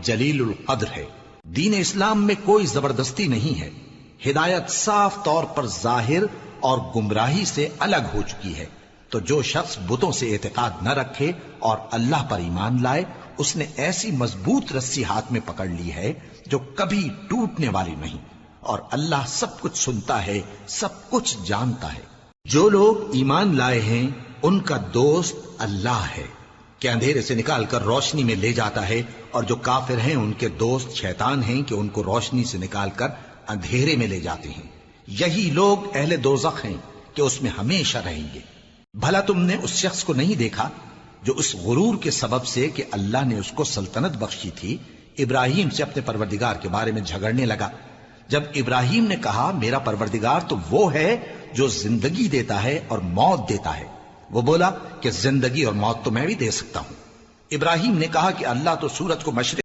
جلیل القدر ہے۔ دین اسلام میں کوئی زبردستی نہیں ہے، ہدایت صاف طور پر ظاہر اور گمراہی سے الگ ہو چکی ہے۔ تو جو شخص بتوں سے اعتقاد نہ رکھے اور اللہ پر ایمان لائے، اس نے ایسی مضبوط رسی ہاتھ میں پکڑ لی ہے جو کبھی ٹوٹنے والی نہیں، اور اللہ سب کچھ سنتا ہے، سب کچھ جانتا ہے۔ جو لوگ ایمان لائے ہیں ان کا دوست اللہ ہے کہ اندھیرے سے نکال کر روشنی میں لے جاتا ہے، اور جو کافر ہیں ان کے دوست شیطان ہیں کہ ان کو روشنی سے نکال کر اندھیرے میں لے جاتے ہیں۔ یہی لوگ اہل دوزخ ہیں کہ اس میں ہمیشہ رہیں گے۔ بھلا تم نے اس شخص کو نہیں دیکھا جو اس غرور کے سبب سے کہ اللہ نے اس کو سلطنت بخشی تھی، ابراہیم سے اپنے پروردگار کے بارے میں جھگڑنے لگا؟ جب ابراہیم نے کہا میرا پروردگار تو وہ ہے جو زندگی دیتا ہے اور موت دیتا ہے، وہ بولا کہ زندگی اور موت تو میں بھی دے سکتا ہوں۔ ابراہیم نے کہا کہ اللہ تو سورج کو مشرق